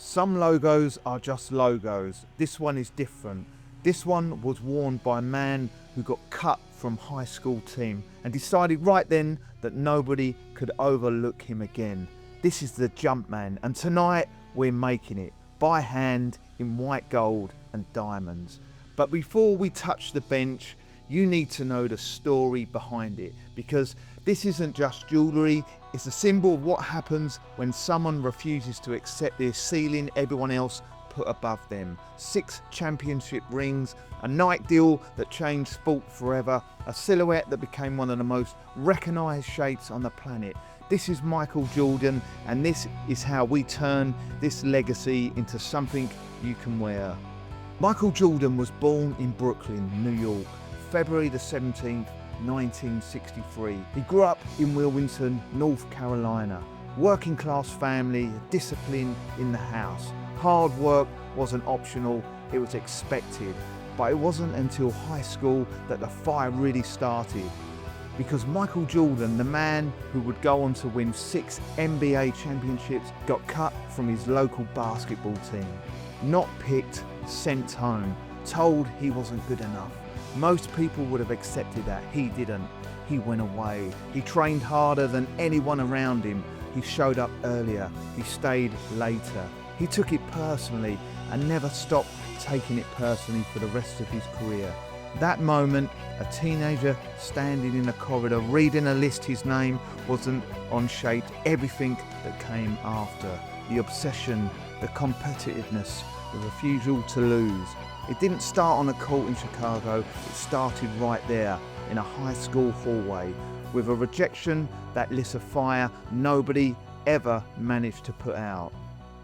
Some logos are just logos. This one is different. This one was worn by a man who got cut from high school team and decided right then that nobody could overlook him again. This is the Jumpman, and tonight we're making it by hand in white gold and diamonds. But before we touch the bench, you need to know the story behind it, because this isn't just jewellery, it's a symbol of what happens when someone refuses to accept their ceiling everyone else put above them. 6 championship rings, a Nike deal that changed sport forever, a silhouette that became one of the most recognised shapes on the planet. This is Michael Jordan, and this is how we turn this legacy into something you can wear. Michael Jordan was born in Brooklyn, New York, February the 17th, 1963. He grew up in Wilmington, North Carolina. Working class family, discipline in the house. Hard work wasn't optional, it was expected. But it wasn't until high school that the fire really started. Because Michael Jordan, the man who would go on to win 6 NBA championships, got cut from his local basketball team. Not picked, sent home, told he wasn't good enough. Most people would have accepted that. He didn't. He went away. He trained harder than anyone around him. He showed up earlier. He stayed later. He took it personally and never stopped taking it personally for the rest of his career. That moment, a teenager standing in a corridor reading a list his name wasn't on shaped. Everything that came after. The obsession, the competitiveness, the refusal to lose. It didn't start on a court in Chicago, it started right there, in a high school hallway, with a rejection that lit a fire nobody ever managed to put out.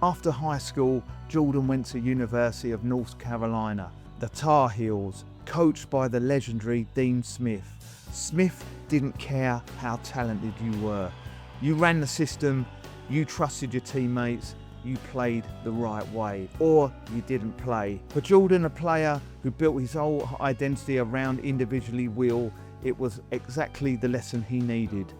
After high school, Jordan went to University of North Carolina, the Tar Heels, coached by the legendary Dean Smith. Smith didn't care how talented you were. You ran the system, you trusted your teammates, you played the right way, or you didn't play. For Jordan, a player who built his whole identity around individually will, it was exactly the lesson he needed.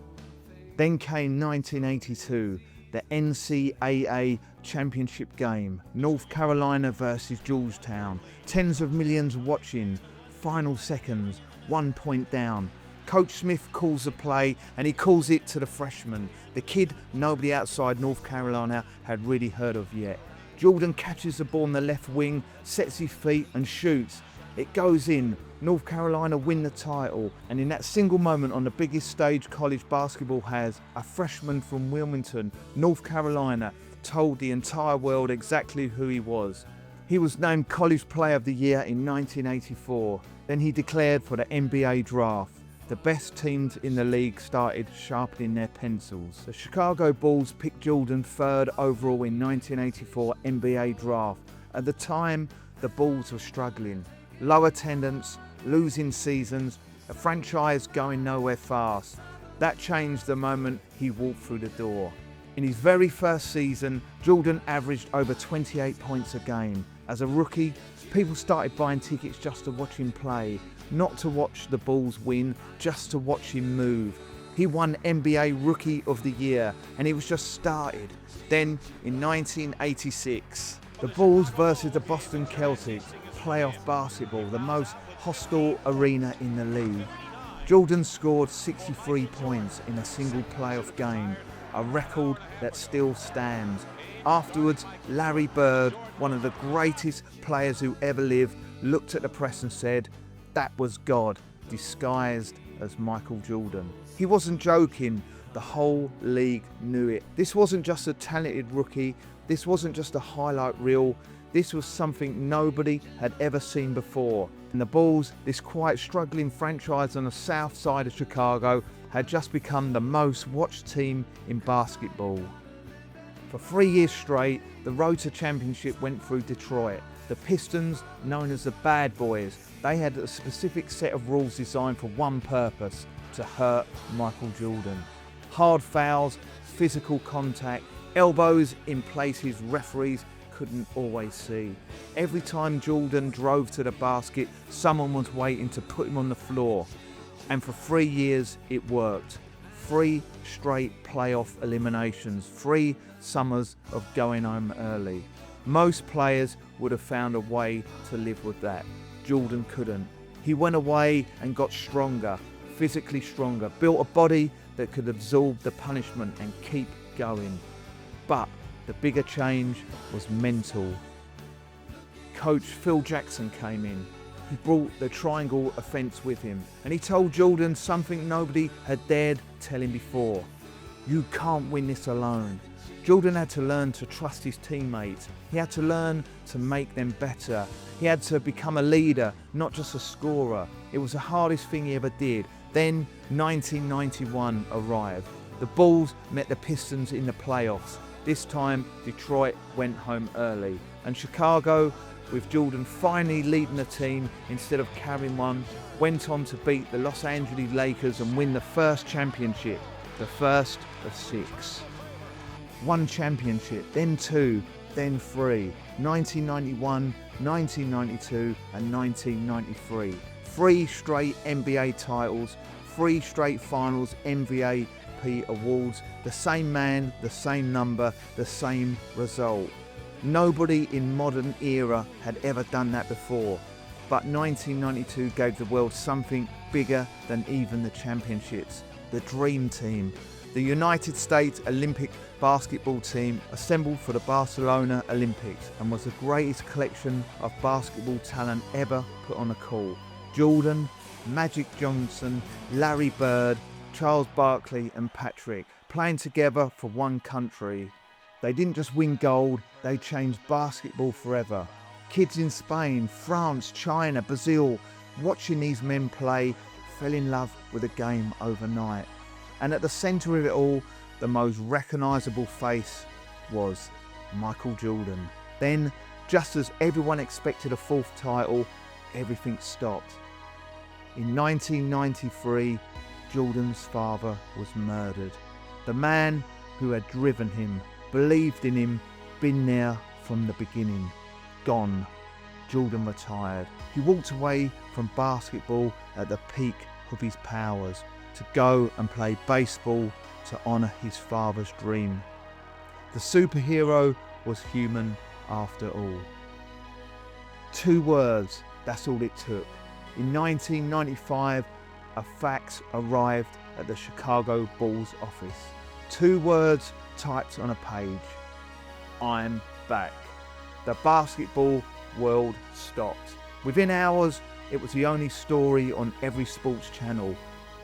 Then came 1982, the NCAA championship game, North Carolina versus Georgetown. Tens of millions watching, final seconds, 1 point down. Coach Smith calls the play, and he calls it to the freshman, the kid nobody outside North Carolina had really heard of yet. Jordan catches the ball on the left wing, sets his feet and shoots. It goes in. North Carolina win the title, and in that single moment on the biggest stage college basketball has, a freshman from Wilmington, North Carolina, told the entire world exactly who he was. He was named College Player of the Year in 1984. Then he declared for the NBA draft. The best teams in the league started sharpening their pencils. The Chicago Bulls picked Jordan 3rd overall in 1984 NBA draft. At the time, the Bulls were struggling. Low attendance, losing seasons, a franchise going nowhere fast. That changed the moment he walked through the door. In his very first season, Jordan averaged over 28 points a game. As a rookie, people started buying tickets just to watch him play. Not to watch the Bulls win, just to watch him move. He won NBA Rookie of the Year, and it was just started. Then, in 1986, the Bulls versus the Boston Celtics, playoff basketball, the most hostile arena in the league. Jordan scored 63 points in a single playoff game, a record that still stands. Afterwards, Larry Bird, one of the greatest players who ever lived, looked at the press and said, "That was God, disguised as Michael Jordan." He wasn't joking, the whole league knew it. This wasn't just a talented rookie, this wasn't just a highlight reel, this was something nobody had ever seen before. And the Bulls, this quite struggling franchise on the south side of Chicago, had just become the most watched team in basketball. For 3 years straight, the road to championship went through Detroit. The Pistons, known as the Bad Boys, they had a specific set of rules designed for one purpose: to hurt Michael Jordan. Hard fouls, physical contact, elbows in places referees couldn't always see. Every time Jordan drove to the basket, someone was waiting to put him on the floor. And for 3 years, it worked. 3 straight playoff eliminations, 3 summers of going home early. Most players would have found a way to live with that. Jordan couldn't. He went away and got stronger, physically stronger, built a body that could absorb the punishment and keep going. But the bigger change was mental. Coach Phil Jackson came in. He brought the triangle offence with him, and he told Jordan something nobody had dared tell him before. You can't win this alone. Jordan had to learn to trust his teammates. He had to learn to make them better. He had to become a leader, not just a scorer. It was the hardest thing he ever did. Then 1991 arrived. The Bulls met the Pistons in the playoffs. This time Detroit went home early, and Chicago, with Jordan finally leading the team instead of carrying one, went on to beat the Los Angeles Lakers and win the first championship, the first of 6. One championship, then 2, then 3, 1991, 1992 and 1993. 3 straight NBA titles, 3 straight finals MVP awards, the same man, the same number, the same result. Nobody in modern era had ever done that before, but 1992 gave the world something bigger than even the championships. The Dream Team, the United States Olympic basketball team, assembled for the Barcelona Olympics and was the greatest collection of basketball talent ever put on a court. Jordan, Magic Johnson, Larry Bird, Charles Barkley and Patrick, playing together for one country. They didn't just win gold, they changed basketball forever. Kids in Spain, France, China, Brazil, watching these men play, fell in love with the game overnight. And at the centre of it all, the most recognisable face was Michael Jordan. Then, just as everyone expected a 4th title, everything stopped. In 1993, Jordan's father was murdered. The man who had driven him, believed in him, been there from the beginning. Gone. Jordan retired. He walked away from basketball at the peak of his powers to go and play baseball to honour his father's dream. The superhero was human after all. 2 words, that's all it took. In 1995, a fax arrived at the Chicago Bulls office. 2 words typed on a page. I'm back. The basketball world stopped. Within hours, it was the only story on every sports channel,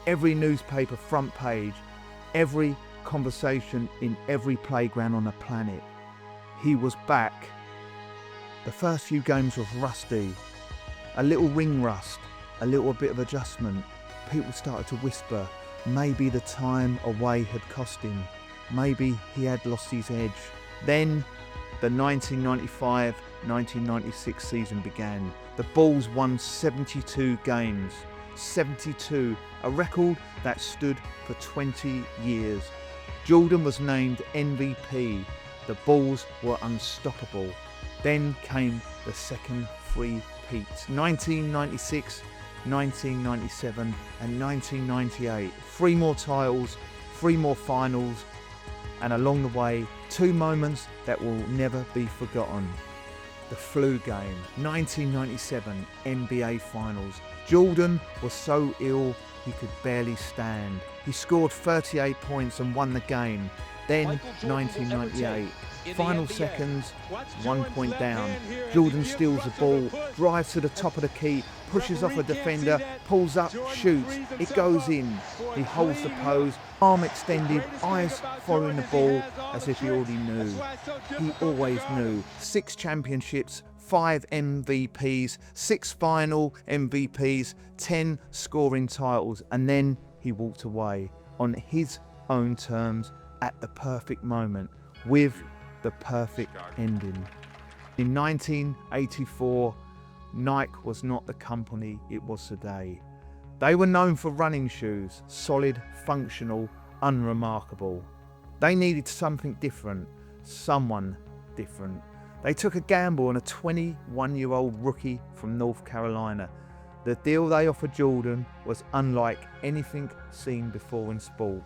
every newspaper front page, every conversation in every playground on the planet. He was back. The first few games was rusty. A little ring rust, a little bit of adjustment. People started to whisper, maybe the time away had cost him. Maybe he had lost his edge. Then the 1995-1996 season began. The Bulls won 72 games. 72, a record that stood for 20 years. Jordan was named MVP. The Bulls were unstoppable. Then came the second three-peat. 1996, 1997 and 1998. 3 more titles, 3 more finals, and along the way, 2 moments that will never be forgotten. The flu game, 1997 NBA Finals. Jordan was so ill he could barely stand. He scored 38 points and won the game. Then 1998, final seconds, 1 point down. Jordan steals the ball, drives to the top of the key, pushes off a defender, pulls up, shoots. It goes in. He holds the pose, arm extended, eyes following the ball as if he already knew. He always knew. 6 championships, 5 MVPs, 6 final MVPs, 10 scoring titles, and then he walked away on his own terms at the perfect moment with the perfect ending. In 1984, Nike was not the company it was today. They were known for running shoes, solid, functional, unremarkable. They needed something different, someone different. They took a gamble on a 21-year-old rookie from North Carolina. The deal they offered Jordan was unlike anything seen before in sport.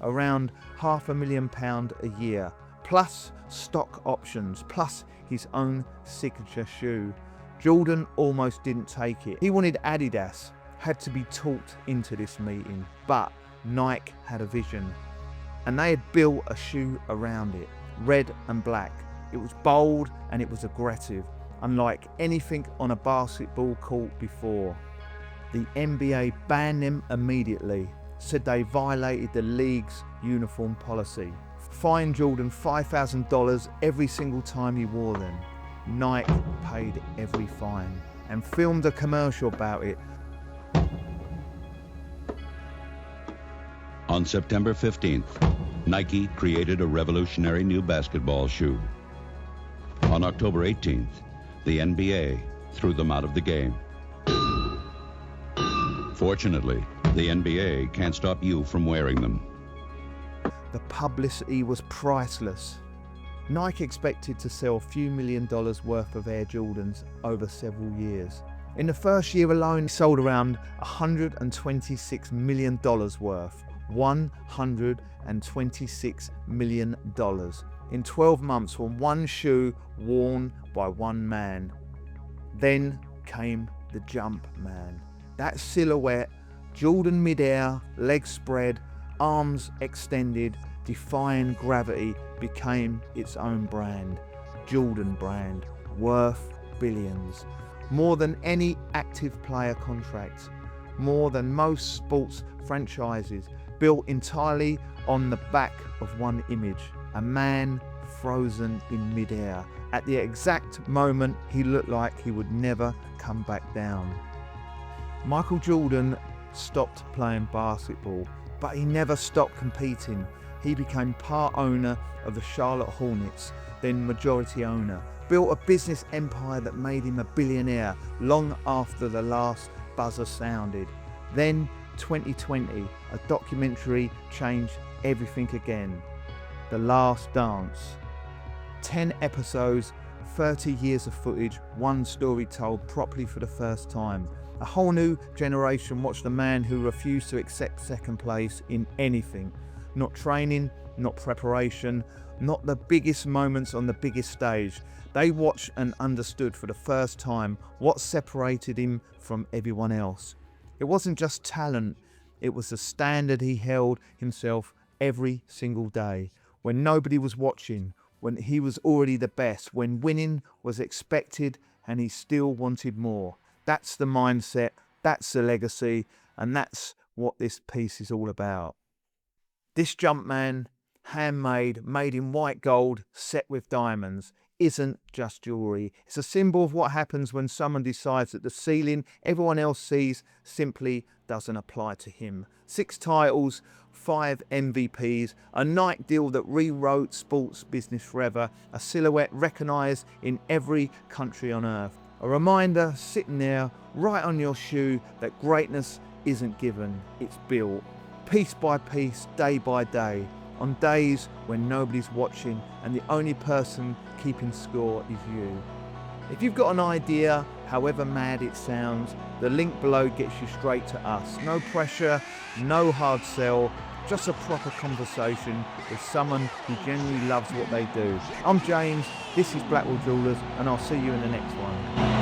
Around £500,000 a year, plus stock options, plus his own signature shoe. Jordan almost didn't take it. He wanted Adidas, had to be talked into this meeting, but Nike had a vision, and they had built a shoe around it, red and black. It was bold and it was aggressive, unlike anything on a basketball court before. The NBA banned them immediately, said they violated the league's uniform policy. Fined Jordan $5,000 every single time he wore them. Nike paid every fine and filmed a commercial about it. On September 15th, Nike created a revolutionary new basketball shoe. On October 18th, the NBA threw them out of the game. Fortunately, the NBA can't stop you from wearing them. The publicity was priceless. Nike expected to sell a few $1 million worth of Air Jordans over several years. In the first year alone, he sold around $126 million worth. $126 million in 12 months from one shoe worn by one man. Then came the Jumpman. That silhouette, Jordan midair, legs spread, arms extended, defying gravity, became its own brand. Jordan brand, worth billions. More than any active player contract. More than most sports franchises, built entirely on the back of one image. A man frozen in midair. At the exact moment he looked like he would never come back down. Michael Jordan stopped playing basketball, but he never stopped competing. He became part owner of the Charlotte Hornets, then majority owner. Built a business empire that made him a billionaire long after the last buzzer sounded. Then 2020, a documentary changed everything again. The Last Dance. 10 episodes, 30 years of footage, one story told properly for the first time. A whole new generation watched a man who refused to accept second place in anything. Not training, not preparation, not the biggest moments on the biggest stage. They watched and understood for the first time what separated him from everyone else. It wasn't just talent, it was the standard he held himself every single day. When nobody was watching, when he was already the best, when winning was expected and he still wanted more. That's the mindset, that's the legacy, and that's what this piece is all about. This Jumpman, handmade, made in white gold, set with diamonds, isn't just jewellery. It's a symbol of what happens when someone decides that the ceiling everyone else sees simply doesn't apply to him. 6 titles, 5 MVPs, a Nike deal that rewrote sports business forever, a silhouette recognised in every country on earth. A reminder sitting there right on your shoe that greatness isn't given, it's built. Piece by piece, day by day, on days when nobody's watching and the only person keeping score is you. If you've got an idea, however mad it sounds, the link below gets you straight to us. No pressure, no hard sell, just a proper conversation with someone who genuinely loves what they do. I'm James, this is Blackwell Jewellers, and I'll see you in the next one.